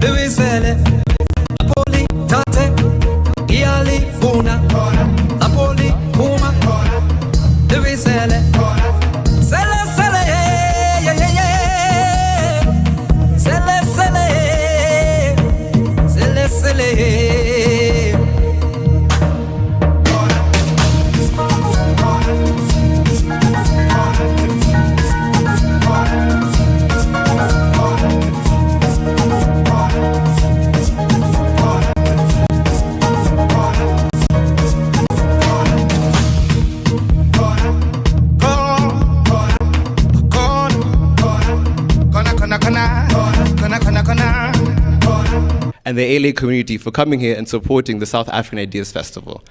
Devisele, Napoli, Tate, Iali, Funa, Napoli, Puma, Devisele, Sele, Sele, yeah, yeah, yeah, Sele, Sele, Sele, Sele. And the ALA community for coming here and supporting the South African Ideas Festival.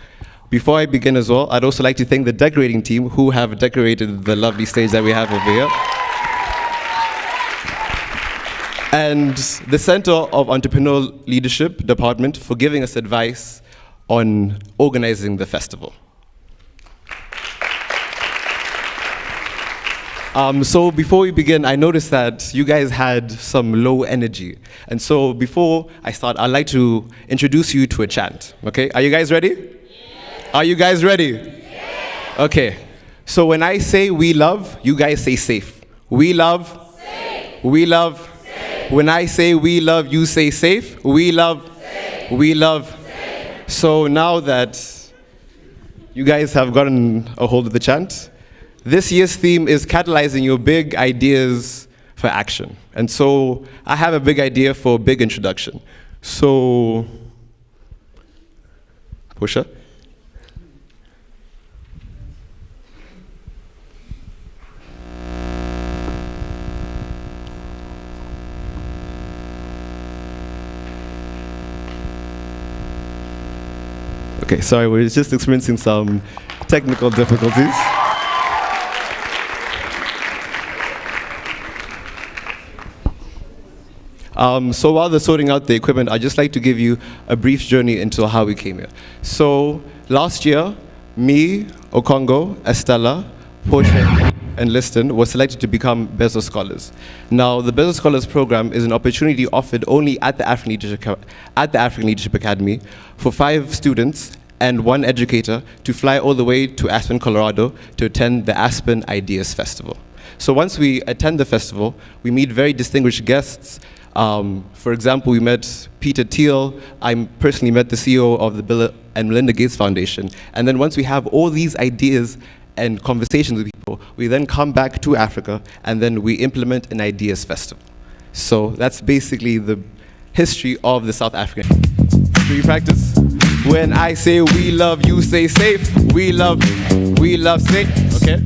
Before I begin as well, I'd also like to thank the decorating team who have decorated the lovely stage that we have over here. And the Center of Entrepreneurial Leadership Department for giving us advice on organizing the festival. So before we begin, I noticed that you guys had some low energy. And so before I start, I'd like to introduce you to a chant, okay? Are you guys ready? Yeah. Are you guys ready? Yeah. Okay. So when I say we love, you guys say safe. We love. Safe. We love. Safe. When I say we love, you say safe. We love. Safe. We love. Safe. So now that you guys have gotten a hold of the chant, this year's theme is catalyzing your big ideas for action. And so I have a big idea for a big introduction. So, Pusha. Okay, sorry, we're just experiencing some technical difficulties. So while they're sorting out the equipment, I'd just like to give you a brief journey into how we came here. So last year, me, Okongo, Estella, Portia, and Liston were selected to become Bezos Scholars. Now, the Bezos Scholars program is an opportunity offered only at the African Leadership Academy for 5 students and 1 educator to fly all the way to Aspen, Colorado to attend the Aspen Ideas Festival. So once we attend the festival, we meet very distinguished guests. For example, we met Peter Thiel. I personally met the CEO of the Bill and Melinda Gates Foundation. And then once we have all these ideas and conversations with people, we then come back to Africa and then we implement an Ideas Festival. So that's basically the history of the South African. Do you practice? When I say we love, you say safe. We love safe, okay?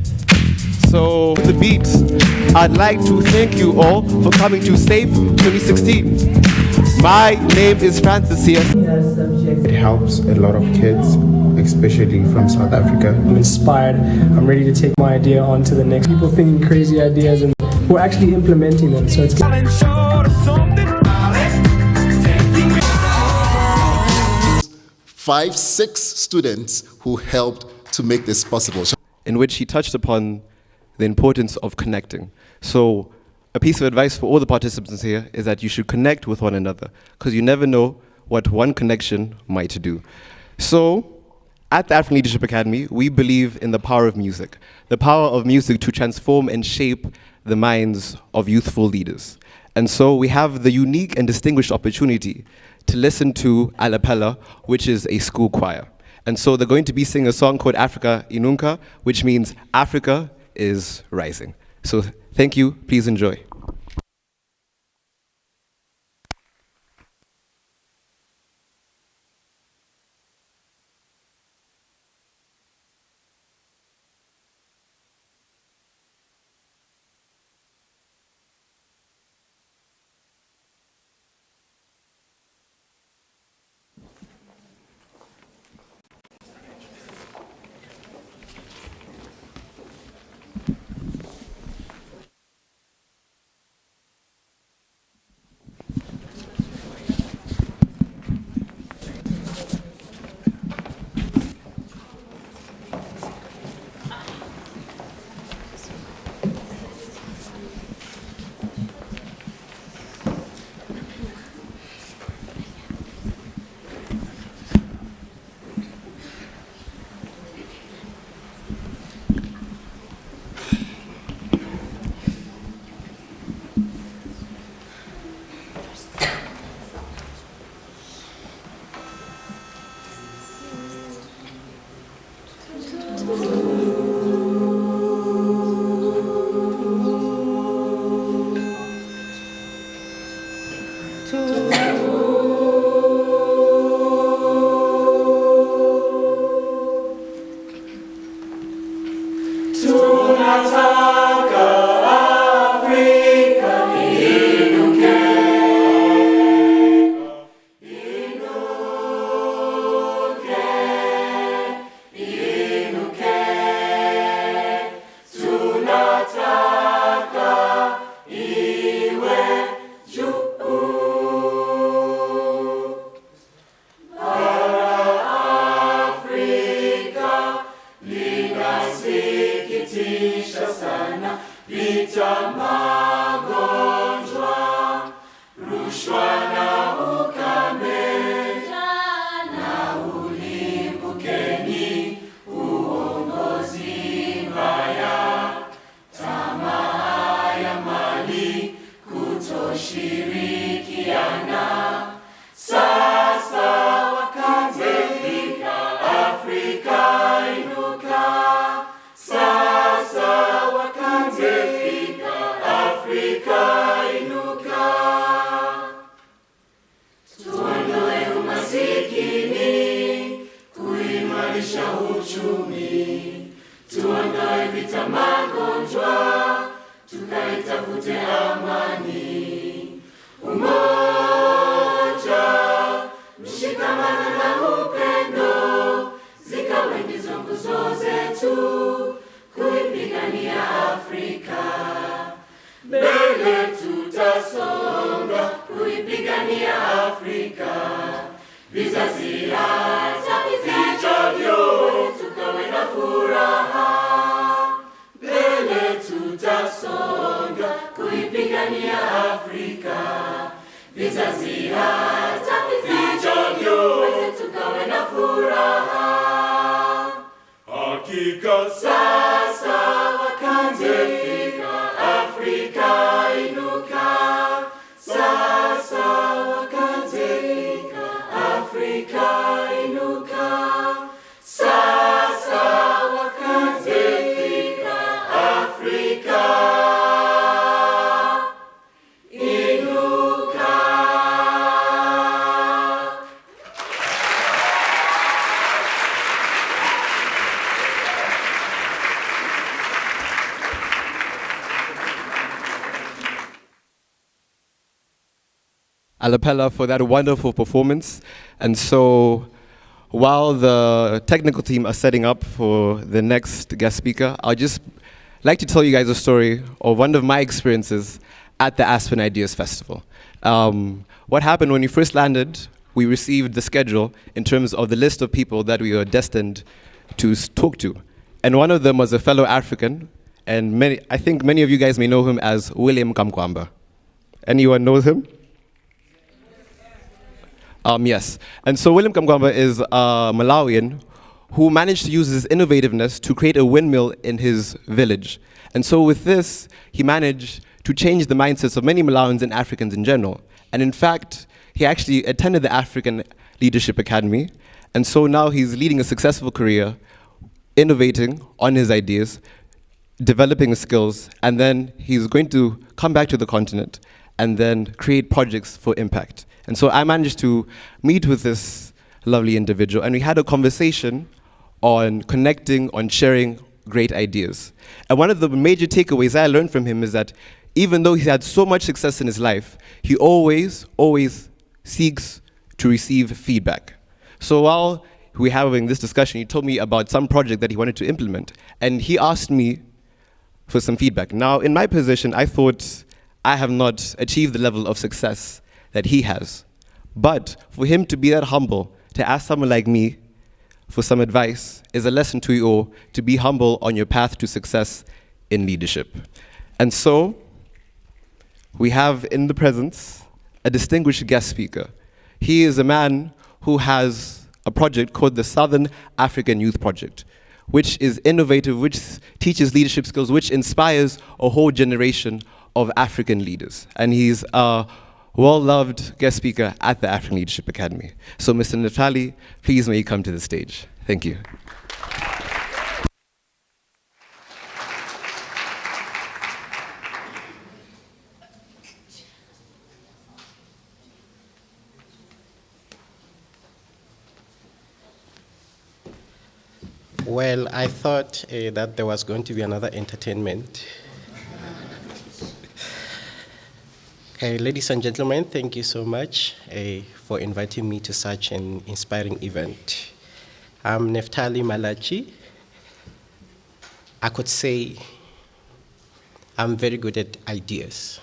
So the beat, I'd like to thank you all for coming to Safe 2016. My name is Francis here. It helps a lot of kids, especially from South Africa. I'm inspired. I'm ready to take my idea on to the next. People thinking crazy ideas and we're actually implementing them. So it's 5-6 students who helped to make this possible. In which he touched upon the importance of connecting. So a piece of advice for all the participants here is that you should connect with one another because you never know what one connection might do. So at the African Leadership Academy, we believe in the power of music to transform and shape the minds of youthful leaders. And so we have the unique and distinguished opportunity to listen to a cappella, which is a school choir. And so they're going to be singing a song called Africa Inunka, which means Africa is rising. So thank you, please enjoy. Alapella for that wonderful performance. And so while the technical team are setting up for the next guest speaker, I'd just like to tell you guys a story of one of my experiences at the Aspen Ideas Festival. What happened when we first landed, we received the schedule in terms of the list of people that we were destined to talk to. And one of them was a fellow African, and I think many of you guys may know him as William Kamkwamba. Anyone knows him? Yes. And so William Kamkwamba is a Malawian who managed to use his innovativeness to create a windmill in his village. And so with this, he managed to change the mindsets of many Malawians and Africans in general. And in fact, he actually attended the African Leadership Academy. And so now he's leading a successful career, innovating on his ideas, developing his skills, and then he's going to come back to the continent and then create projects for impact. And so I managed to meet with this lovely individual, and we had a conversation on connecting, on sharing great ideas. And one of the major takeaways I learned from him is that even though he had so much success in his life, he always seeks to receive feedback. So while we were having this discussion, he told me about some project that he wanted to implement, and he asked me for some feedback. Now, in my position, I thought I have not achieved the level of success that he has. But for him to be that humble, to ask someone like me for some advice, is a lesson to you all to be humble on your path to success in leadership. And so, we have in the presence a distinguished guest speaker. He is a man who has a project called the Southern African Youth Project, which is innovative, which teaches leadership skills, which inspires a whole generation of African leaders. And he's a well-loved guest speaker at the African Leadership Academy. So Mr. Natali, please may you come to the stage. Thank you. Well, I thought that there was going to be another entertainment. Okay, ladies and gentlemen, thank you so much for inviting me to such an inspiring event. I'm Neftali Malachi. I could say I'm very good at ideas.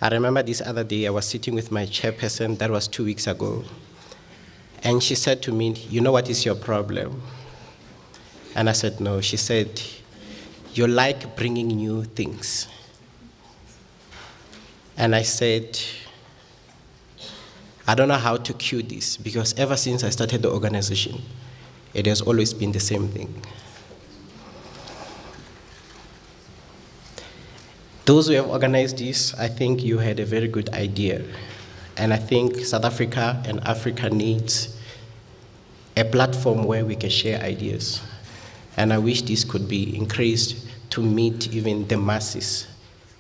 I remember this other day I was sitting with my chairperson, that was 2 weeks ago, and she said to me, "You know what is your problem?" And I said, "No." She said, "You like bringing new things." And I said, "I don't know how to cue this, because ever since I started the organization, it has always been the same thing." Those who have organized this, I think you had a very good idea. And I think South Africa and Africa needs a platform where we can share ideas. And I wish this could be increased to meet even the masses,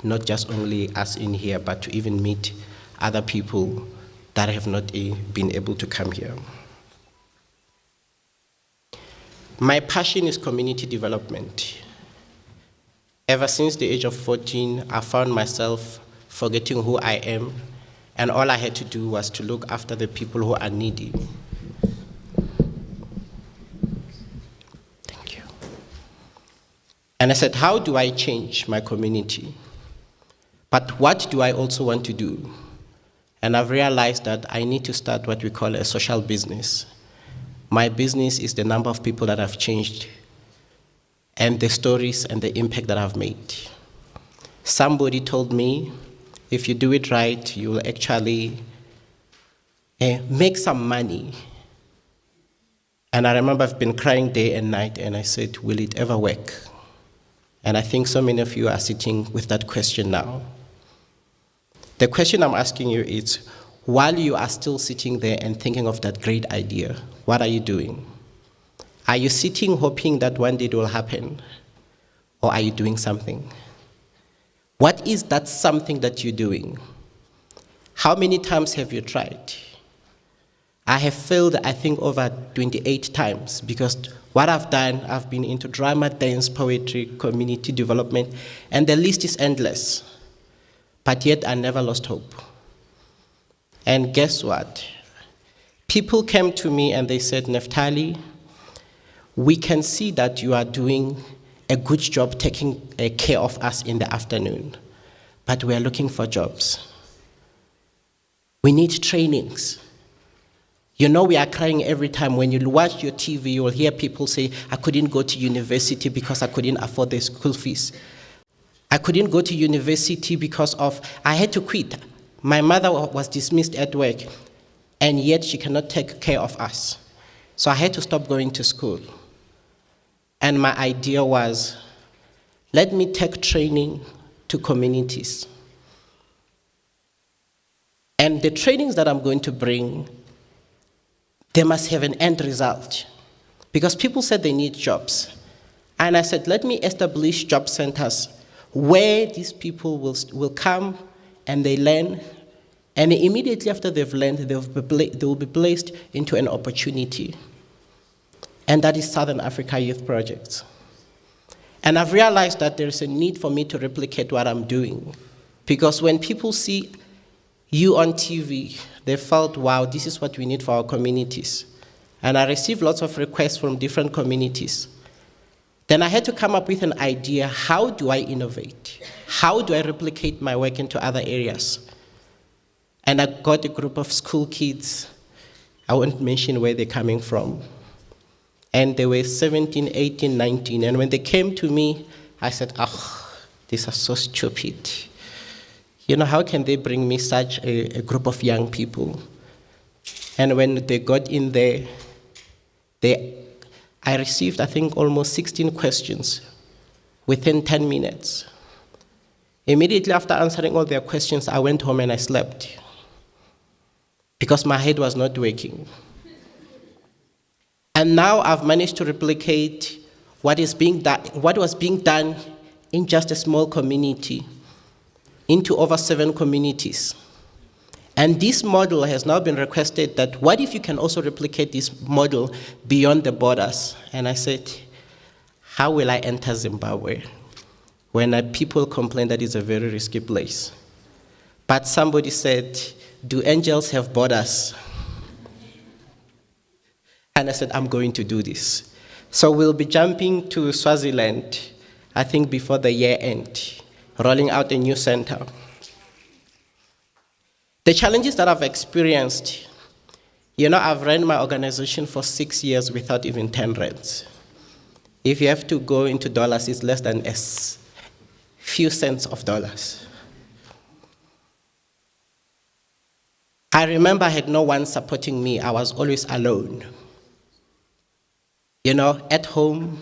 not just only us in here, but to even meet other people that have not been able to come here. My passion is community development. Ever since the age of 14, I found myself forgetting who I am, and all I had to do was to look after the people who are needy. Thank you. And I said, how do I change my community? But what do I also want to do? And I've realized that I need to start what we call a social business. My business is the number of people that I've changed and the stories and the impact that I've made. Somebody told me, if you do it right, you will actually make some money. And I remember I've been crying day and night, and I said, will it ever work? And I think so many of you are sitting with that question now. The question I'm asking you is, while you are still sitting there and thinking of that great idea, what are you doing? Are you sitting hoping that one day it will happen? Or are you doing something? What is that something that you're doing? How many times have you tried? I have failed, I think, over 28 times, because what I've done, I've been into drama, dance, poetry, community development, and the list is endless. But yet I never lost hope. And guess what? People came to me and they said, Neftali, we can see that you are doing a good job taking care of us in the afternoon, but we are looking for jobs. We need trainings. You know, we are crying every time. When you watch your TV, you will hear people say, I couldn't go to university because I couldn't afford the school fees. I couldn't go to university because I had to quit. My mother was dismissed at work, and yet she cannot take care of us. So I had to stop going to school. And my idea was, let me take training to communities. And the trainings that I'm going to bring, they must have an end result. Because people said they need jobs. And I said, let me establish job centers where these people will come and they learn. And immediately after they've learned, they will be placed into an opportunity. And that is Southern Africa Youth Projects. And I've realized that there's a need for me to replicate what I'm doing. Because when people see you on TV, they felt, wow, this is what we need for our communities. And I received lots of requests from different communities. Then I had to come up with an idea, how do I innovate? How do I replicate my work into other areas? And I got a group of school kids. I won't mention where they're coming from. And they were 17, 18, 19. And when they came to me, I said, these are so stupid. You know, how can they bring me such a group of young people? And when they got in there, I received, I think, almost 16 questions within 10 minutes. Immediately after answering all their questions, I went home and I slept because my head was not working. And now I've managed to replicate what was being done in just a small community into over 7 communities. And this model has now been requested that what if you can also replicate this model beyond the borders? And I said, how will I enter Zimbabwe when people complain that it's a very risky place? But somebody said, do angels have borders? And I said, I'm going to do this. So we'll be jumping to Swaziland, I think before the year end, rolling out a new center. The challenges that I've experienced, I've run my organization for 6 years without even 10 rands. If you have to go into dollars, it's less than a few cents of dollars. I remember I had no one supporting me. I was always alone. At home,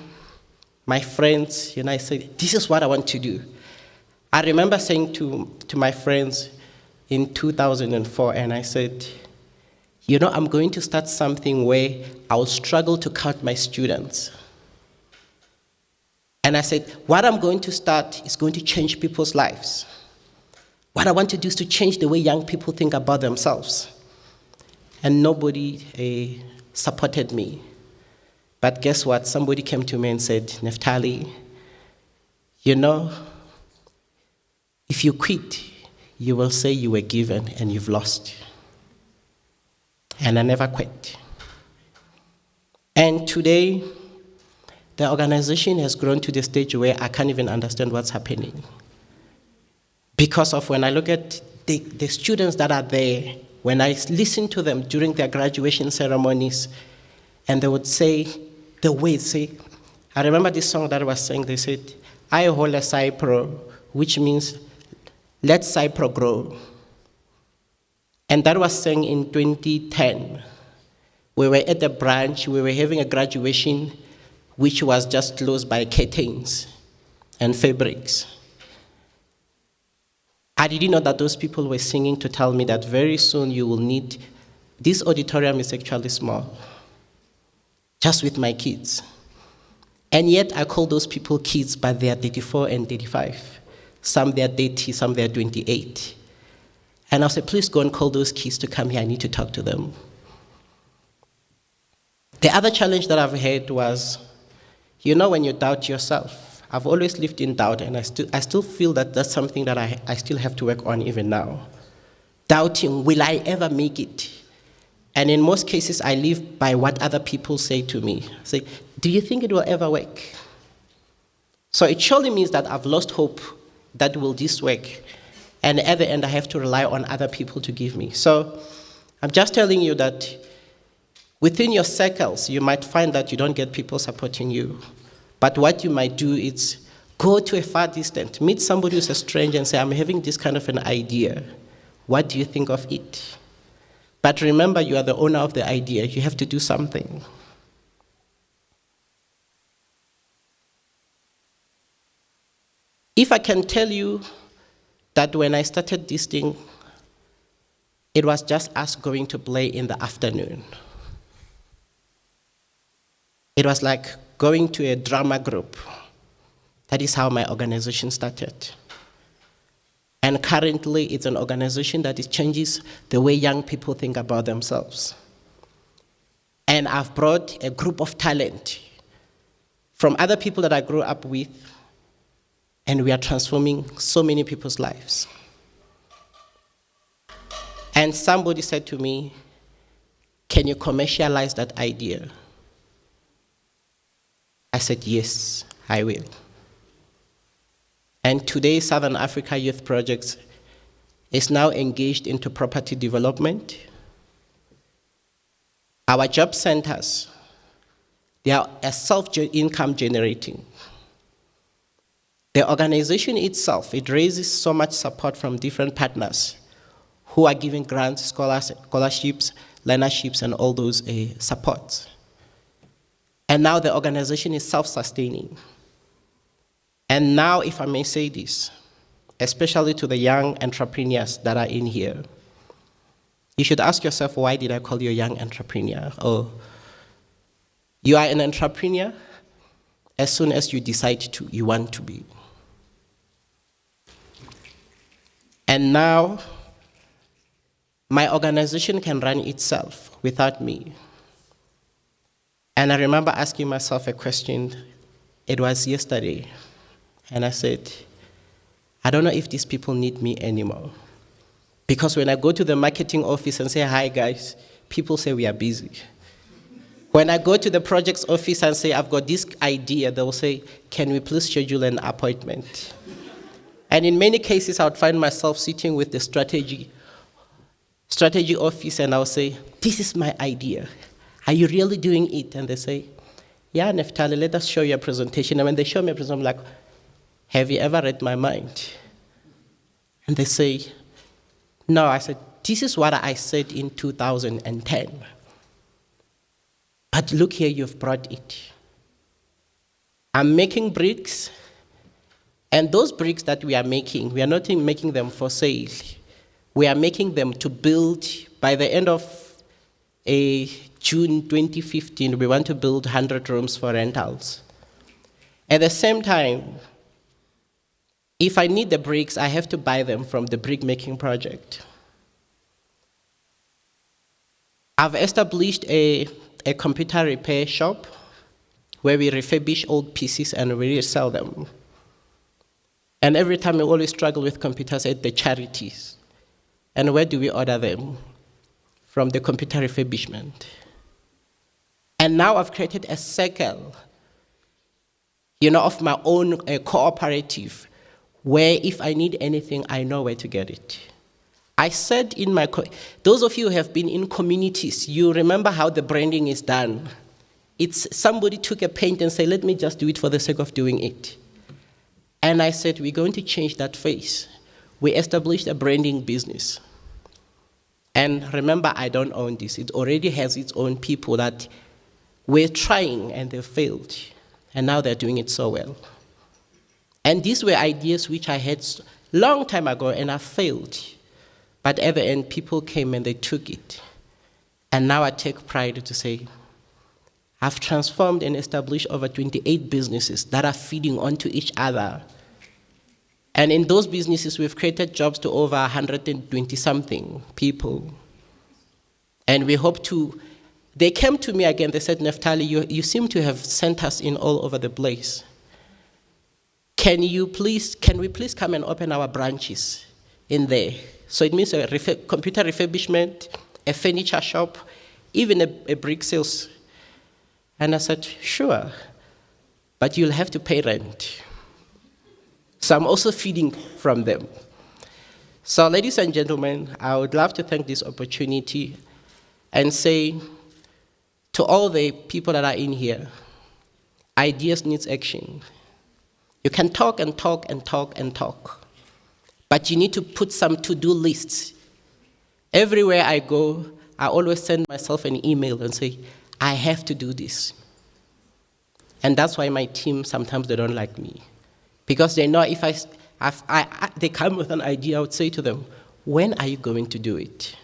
my friends, I said, this is what I want to do. I remember saying to my friends in 2004, and I said, I'm going to start something where I'll struggle to count my students. And I said, what I'm going to start is going to change people's lives. What I want to do is to change the way young people think about themselves. And nobody supported me. But guess what? Somebody came to me and said, Neftali, if you quit, you will say you were given and you've lost. And I never quit. And today, the organization has grown to the stage where I can't even understand what's happening. Because of when I look at the students that are there, when I listen to them during their graduation ceremonies, and they would say, I remember this song that I was saying, they said, I hold a Cypro, which means let Cypro grow. And that was sang in 2010. We were at the branch, we were having a graduation, which was just closed by curtains and fabrics. I didn't know that those people were singing to tell me that very soon you will need, this auditorium is actually small, just with my kids. And yet I call those people kids, but they are 34 and 35. Some they are 30, some they are 28. And I said, please go and call those kids to come here, I need to talk to them. The other challenge that I've had was, when you doubt yourself. I've always lived in doubt, and I still feel that that's something that I still have to work on even now. Doubting, will I ever make it? And in most cases, I live by what other people say to me. Say, do you think it will ever work? So it surely means that I've lost hope that will this work. And at the end, I have to rely on other people to give me. So I'm just telling you that within your circles, you might find that you don't get people supporting you. But what you might do is go to a far distance, meet somebody who's a stranger and say, I'm having this kind of an idea. What do you think of it? But remember, you are the owner of the idea. You have to do something. If I can tell you that when I started this thing, it was just us going to play in the afternoon. It was like going to a drama group. That is how my organization started. And currently, it's an organization that changes the way young people think about themselves. And I've brought a group of talent from other people that I grew up with, and we are transforming so many people's lives. And somebody said to me, can you commercialize that idea? I said, yes, I will. And today, Southern Africa Youth Projects is now engaged into property development. Our job centers, they are self-income generating. The organization itself, it raises so much support from different partners who are giving grants, scholarships, learnerships, and all those supports. And now the organization is self-sustaining. And now, if I may say this, especially to the young entrepreneurs that are in here, you should ask yourself, why did I call you a young entrepreneur? Or you are an entrepreneur as soon as you decide to, you want to be. And now, my organization can run itself without me. And I remember asking myself a question. It was yesterday. And I said, I don't know if these people need me anymore. Because when I go to the marketing office and say, hi guys, people say we are busy. When I go to the projects office and say, I've got this idea, they will say, can we please schedule an appointment? And in many cases, I would find myself sitting with the strategy office, and I'll say, this is my idea. Are you really doing it? And they say, yeah, Neftali, let us show you a presentation. And when they show me a presentation, I'm like, have you ever read my mind? And they say, no. I said, this is what I said in 2010. But look here, you've brought it. I'm making bricks, and those bricks that we are making, we are not making them for sale. We are making them to build, by the end of June 2015, we want to build 100 rooms for rentals. At the same time, if I need the bricks, I have to buy them from the brick making project. I've established a computer repair shop where we refurbish old PCs and we resell them. And every time we always struggle with computers at the charities. And where do we order them? From the computer refurbishment. And now I've created a circle, of my own cooperative, where if I need anything, I know where to get it. I said in my, those of you who have been in communities, you remember how the branding is done. It's somebody took a paint and said, let me just do it for the sake of doing it. And I said, we're going to change that face. We established a branding business. And remember, I don't own this. It already has its own people that were trying and they failed. And now they're doing it so well. And these were ideas which I had long time ago and I failed. But at the end, people came and they took it. And now I take pride to say, I've transformed and established over 28 businesses that are feeding onto each other. And in those businesses, we've created jobs to over 120-something people. And we hope to, they came to me again, they said, Neftali, you seem to have sent us in all over the place. Can we please come and open our branches in there? So it means a computer refurbishment, a furniture shop, even a brick sales. And I said, sure, but you'll have to pay rent. So I'm also feeding from them. So ladies and gentlemen, I would love to thank this opportunity and say to all the people that are in here, ideas needs action. You can talk and talk and talk and talk, but you need to put some to-do lists. Everywhere I go, I always send myself an email and say, I have to do this. And that's why my team, sometimes they don't like me. Because they know if they come with an idea, I would say to them, when are you going to do it?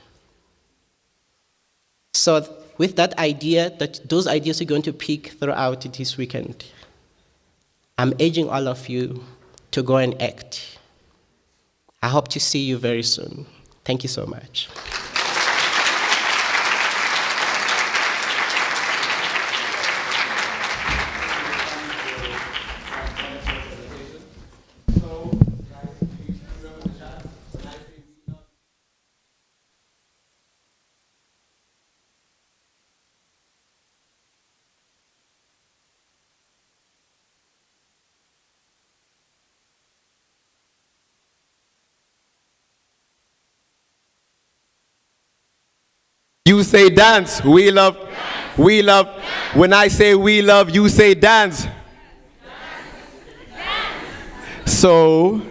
So with that idea, those ideas are going to peak throughout this weekend. I'm urging all of you to go and act. I hope to see you very soon. Thank you so much. You say dance, we love, we love. When I say we love, you say dance. So,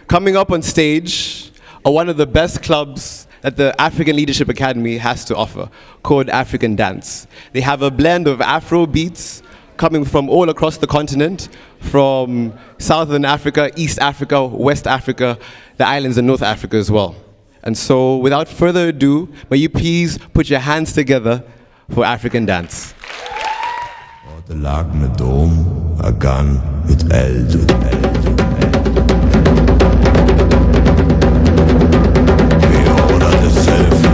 coming up on stage are one of the best clubs that the African Leadership Academy has to offer, called African Dance. They have a blend of Afro beats coming from all across the continent, from Southern Africa, East Africa, West Africa, the islands and North Africa as well. And so, without further ado, may you please put your hands together for African Dance. Er lag med dom, gun, mit eld. We ordered the self.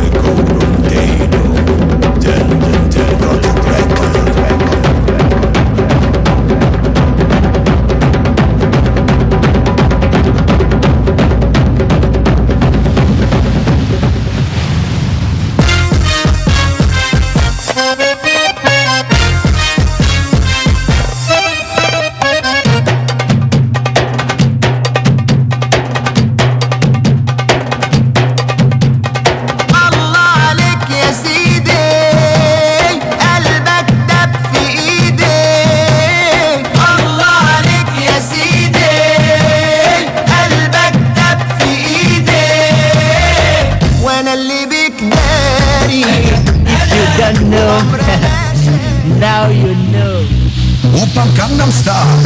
don't know. Now you know. Oppa Gangnam Style.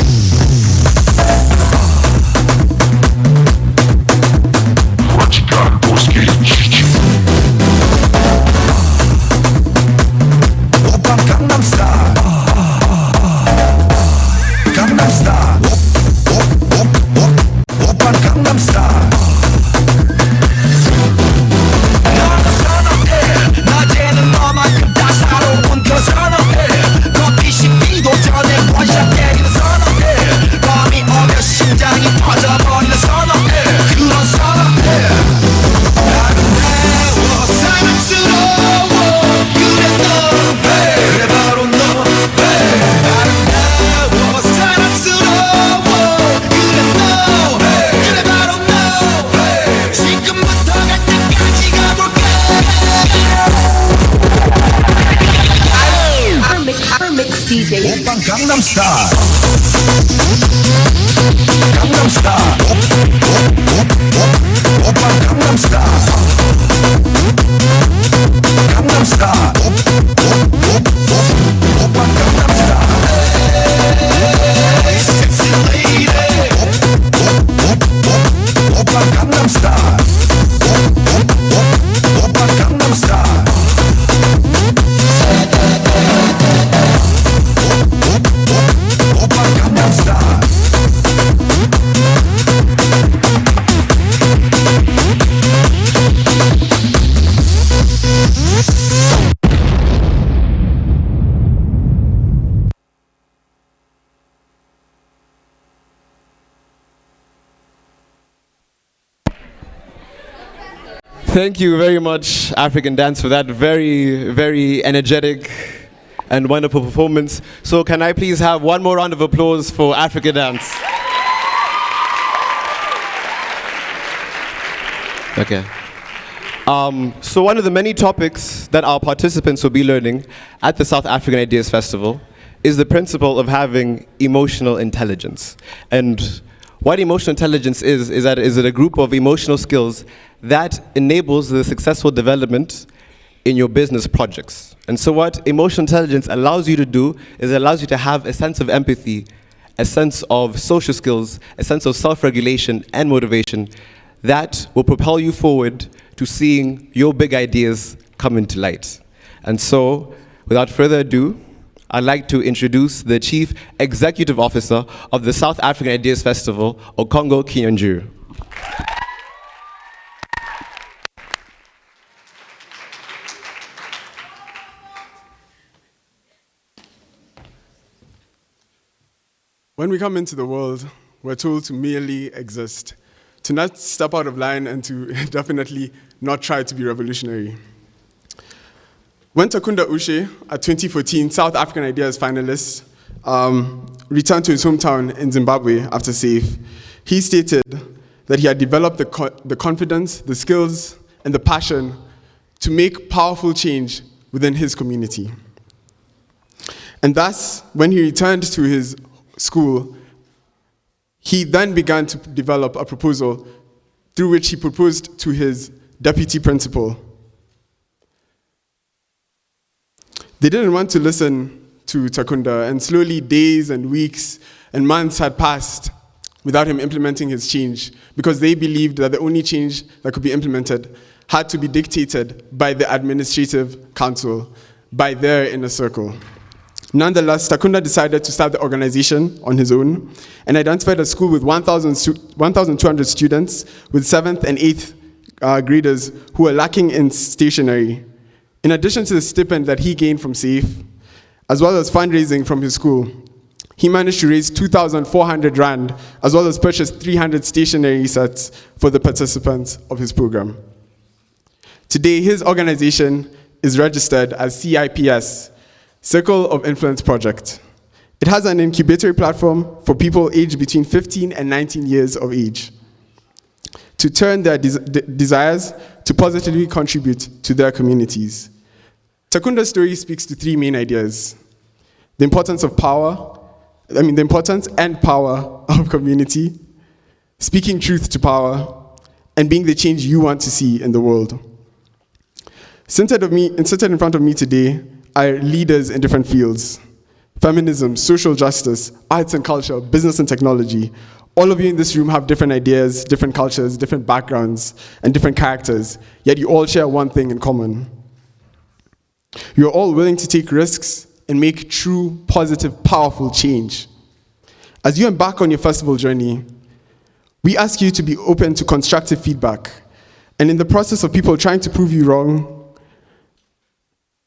Oppa Gangnam Style. Gangnam Style. Oppa Gangnam Style. 나는 선호해. 낮에는 너만큼 따사로운 그 선호해. 커피 식기도 전에 원샷 때리는 선호해. 밤이 오면 심장이 터져버리는 선호해. 그런 선호해. 아름다워 사랑스러워 그래 너 그래 바로 너 아름다워 사랑스러워 그래 너 그래 바로 너 지금부터 갈 때까지 가볼까 Our mix DJ. Oppa Gangnam Style. Gangnam Style. Oppa Gangnam Style. Gangnam Style. Oppa Gangnam Style. Hey, sexy lady. Oppa Gangnam Style. Oppa Gangnam Style. Oppa Gangnam Style. Thank you very much, African Dance, for that very, very energetic and wonderful performance. So can I please have one more round of applause for African Dance? Okay. So one of the many topics that our participants will be learning at the South African Ideas Festival is the principle of having emotional intelligence. And what emotional intelligence is that is it a group of emotional skills that enables the successful development in your business projects. And so what emotional intelligence allows you to do is it allows you to have a sense of empathy, a sense of social skills, a sense of self-regulation and motivation that will propel you forward to seeing your big ideas come into light. And so, without further ado, I'd like to introduce the Chief Executive Officer of the South African Ideas Festival, Okongo Kinyanjuru. When we come into the world, we're told to merely exist, to not step out of line and to definitely not try to be revolutionary. When Takunda Ushe, a 2014 South African Ideas finalist, returned to his hometown in Zimbabwe after Saif, he stated that he had developed the confidence, the skills, and the passion to make powerful change within his community. And thus, when he returned to his school, he then began to develop a proposal through which he proposed to his deputy principal. They didn't want to listen to Takunda, and slowly days and weeks and months had passed without him implementing his change, because they believed that the only change that could be implemented had to be dictated by the administrative council, by their inner circle. Nonetheless, Takunda decided to start the organization on his own and identified a school with 1,200 students with 7th and 8th graders who were lacking in stationery. In addition to the stipend that he gained from Saif, as well as fundraising from his school, he managed to raise 2,400 rand, as well as purchase 300 stationery sets for the participants of his program. Today, his organization is registered as CIPS, Circle of Influence Project. It has an incubatory platform for people aged between 15 and 19 years of age to turn their desires to positively contribute to their communities. Takunda's story speaks to three main ideas: the importance and power of community, speaking truth to power, and being the change you want to see in the world. Seated in front of me today are leaders in different fields: feminism, social justice, arts and culture, business and technology. All of you in this room have different ideas, different cultures, different backgrounds, and different characters, yet you all share one thing in common. You're all willing to take risks and make true, positive, powerful change. As you embark on your festival journey, we ask you to be open to constructive feedback. And in the process of people trying to prove you wrong,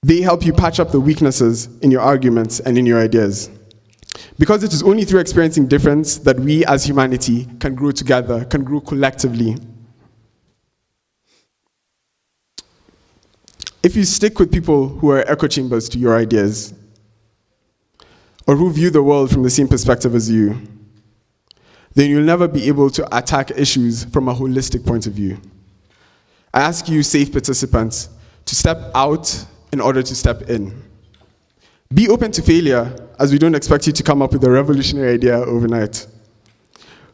they help you patch up the weaknesses in your arguments and in your ideas. Because it is only through experiencing difference that we as humanity can grow together, can grow collectively. If you stick with people who are echo chambers to your ideas, or who view the world from the same perspective as you, then you'll never be able to attack issues from a holistic point of view. I ask you, Saif participants, to step out in order to step in. Be open to failure, as we don't expect you to come up with a revolutionary idea overnight.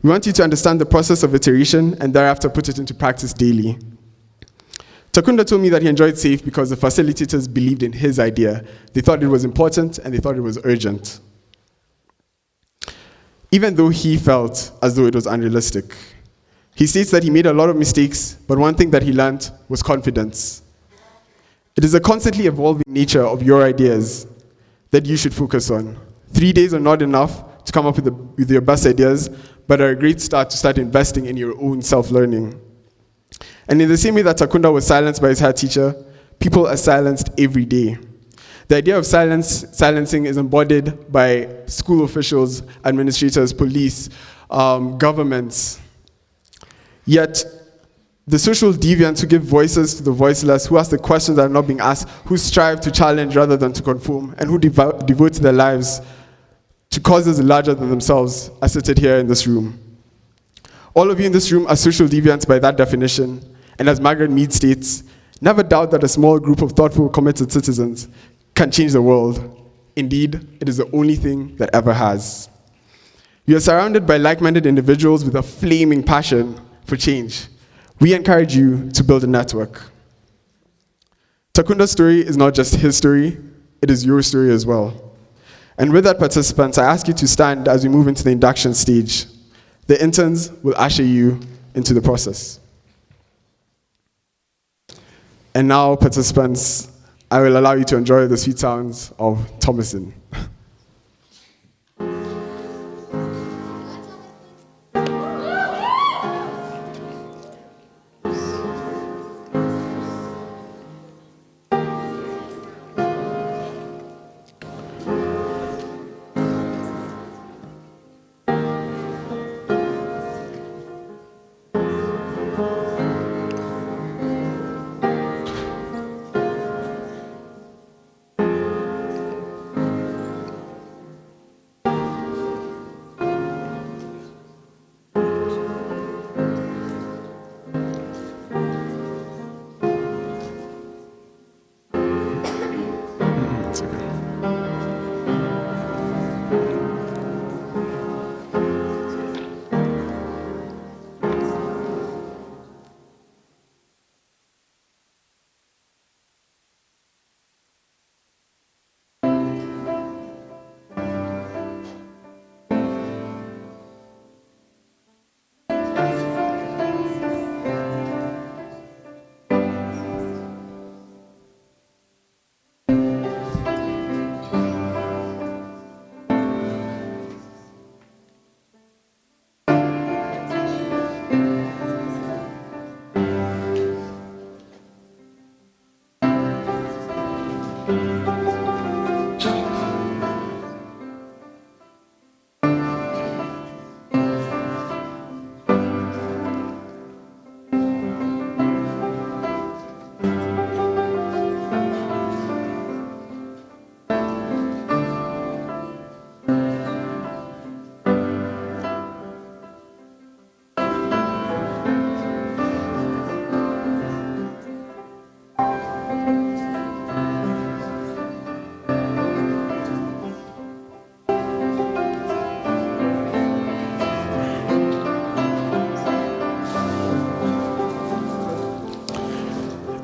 We want you to understand the process of iteration and thereafter put it into practice daily. Takunda told me that he enjoyed Saif because the facilitators believed in his idea. They thought it was important and they thought it was urgent. Even though he felt as though it was unrealistic. He states that he made a lot of mistakes, but one thing that he learned was confidence. It is the constantly evolving nature of your ideas that you should focus on. 3 days are not enough to come up with your best ideas, but are a great start to start investing in your own self-learning. And in the same way that Takunda was silenced by his head teacher, people are silenced every day. The idea of silencing is embodied by school officials, administrators, police, governments. Yet, the social deviants who give voices to the voiceless, who ask the questions that are not being asked, who strive to challenge rather than to conform, and who devote their lives to causes larger than themselves, are seated here in this room. All of you in this room are social deviants by that definition, and as Margaret Mead states, never doubt that a small group of thoughtful, committed citizens can change the world. Indeed, it is the only thing that ever has. You are surrounded by like-minded individuals with a flaming passion for change. We encourage you to build a network. Takunda's story is not just his story, it is your story as well. And with that, participants, I ask you to stand as we move into the induction stage. The interns will usher you into the process. And now, participants, I will allow you to enjoy the sweet sounds of Thomason.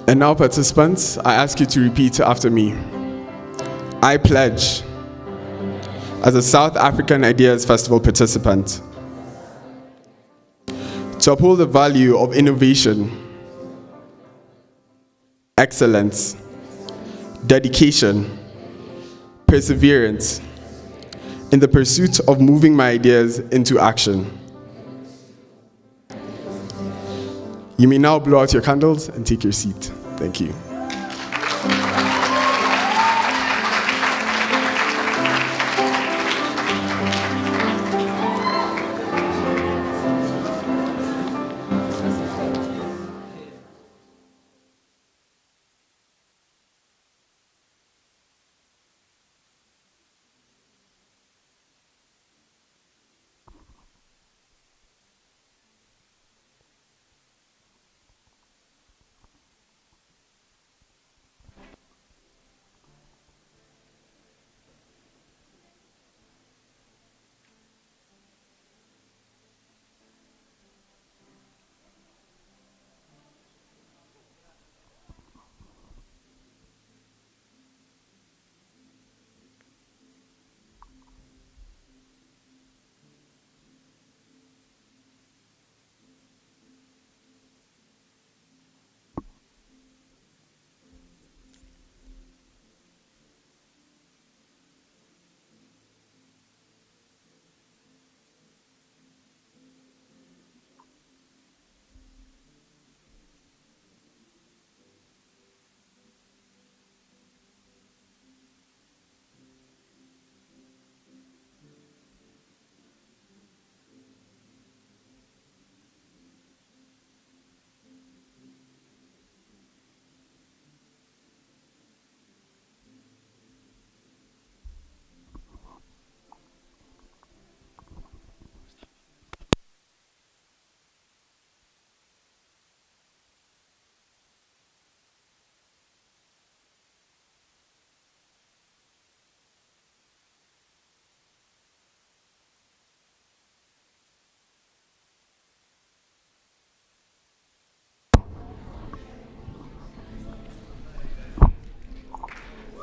And now, participants, I ask you to repeat after me. I pledge, as a South African Ideas Festival participant, to uphold the value of innovation, excellence, dedication, perseverance, in the pursuit of moving my ideas into action. You may now blow out your candles and take your seat. Thank you.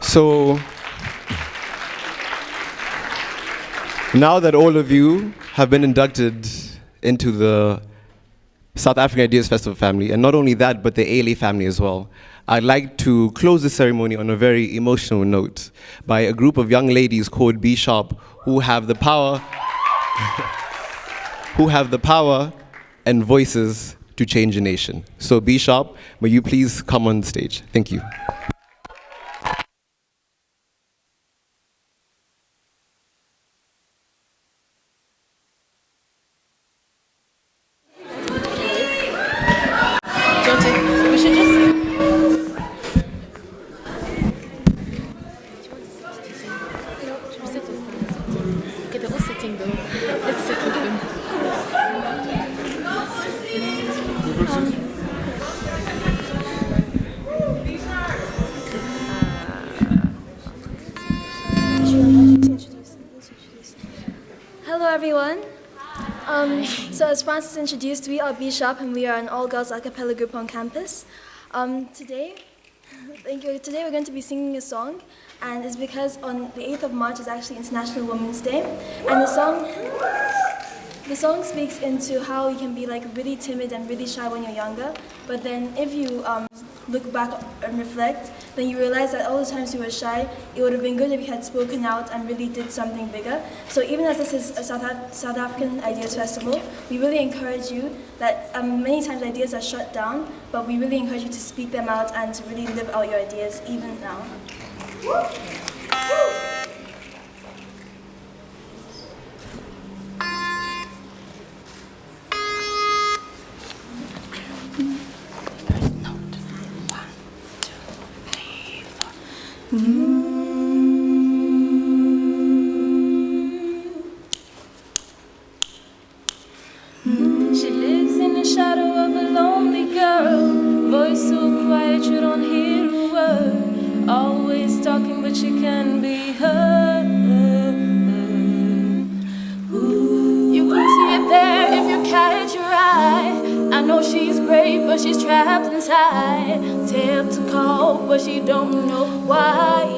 So, now that all of you have been inducted into the South African Ideas Festival family, and not only that, but the ALA family as well, I'd like to close the ceremony on a very emotional note by a group of young ladies called B Sharp who have the power and voices to change a nation. So B Sharp, may you please come on stage. Thank you. Hello everyone. So as Francis introduced, we are B Sharp and we are an all-girls a cappella group on campus. Today we're going to be singing a song, and it's because on the 8th of March is actually International Women's Day, and the song speaks into how you can be like really timid and really shy when you're younger, but then if you look back and reflect, then you realize that all the times you were shy, it would have been good if you had spoken out and really did something bigger. So even as this is a South African Ideas Festival, we really encourage you that many times ideas are shut down, but we really encourage you to speak them out and to really live out your ideas even now. She lives in the shadow of a lonely girl, voice so quiet you don't hear a word, always talking but she can be heard. You can see it there if you catch your eye. I know she's brave. afraid, but she's trapped inside. Tell to call, but she don't know why.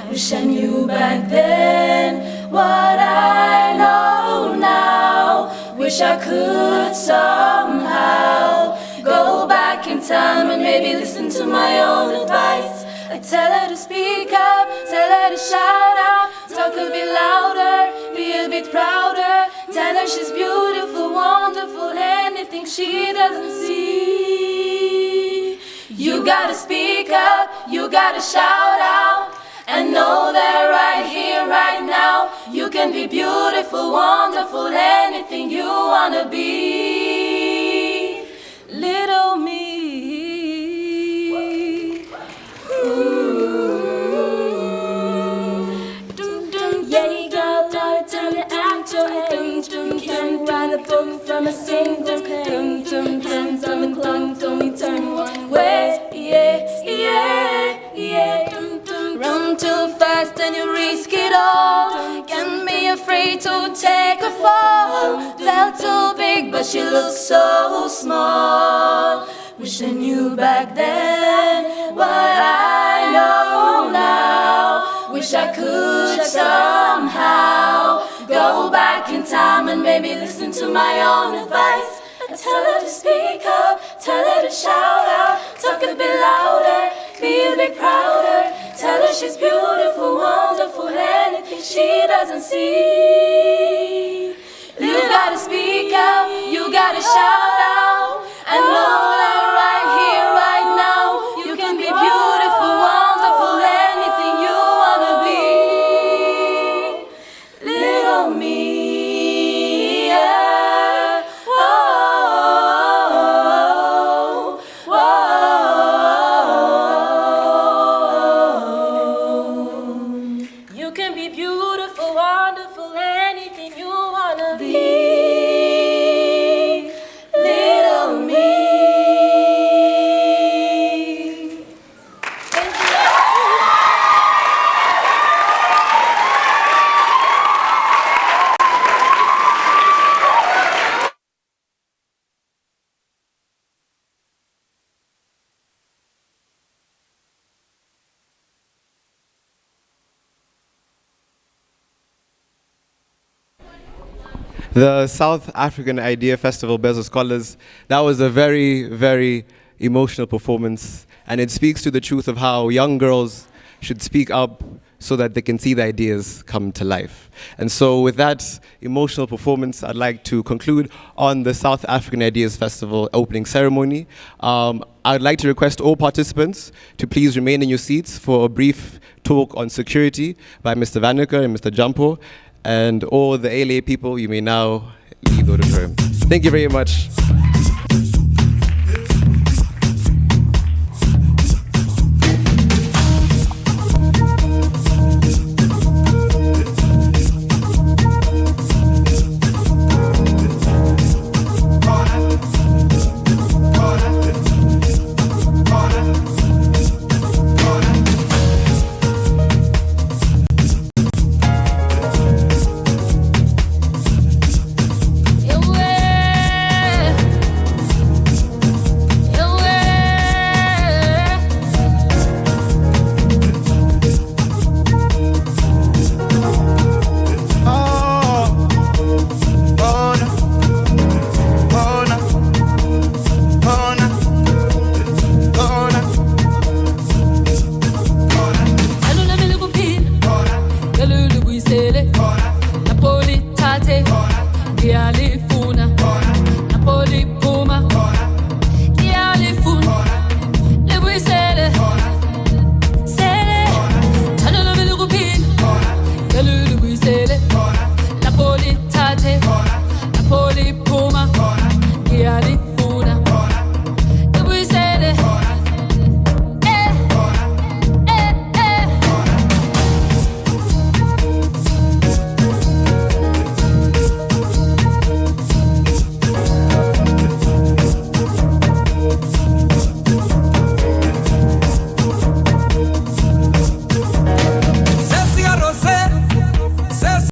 Wish I knew back then what I know now. Wish I could somehow go back in time and maybe listen to my own advice. I tell her to speak up, tell her to shout out, talk a bit louder, be a bit prouder. Tell her she's beautiful, wonderful, anything she doesn't see. You gotta speak up, you gotta shout out, and know that right here, right now, you can be beautiful, wonderful, anything you wanna be. Little me. You can't write a book from a single page. Hands on the clock, only turn one way. Run too fast and you risk it all. Can't be afraid to take a fall. Felt too big but she looks so small. Wish I knew back then what I know now. Wish I could somehow go back in time and maybe listen to my own advice. I tell her to speak up, tell her to shout out, talk a bit louder, be a bit prouder. Tell her she's beautiful, wonderful, anything she doesn't see. You gotta speak up, you gotta shout out, and know that right here, right now, you can be beautiful, wonderful, anything you wanna be. Little me, yeah. You can be beautiful, wonderful, anything you wanna be. Little me. Thank you. The South African Idea Festival Bears of Scholars, that was a very, very emotional performance, and it speaks to the truth of how young girls should speak up so that they can see the ideas come to life. And so with that emotional performance, I'd like to conclude on the South African Ideas Festival opening ceremony. I'd like to request all participants to please remain in your seats for a brief talk on security by Mr. Vaneker and Mr. Jampo. And all the ALA people, you may now leave the auditorium. Thank you very much.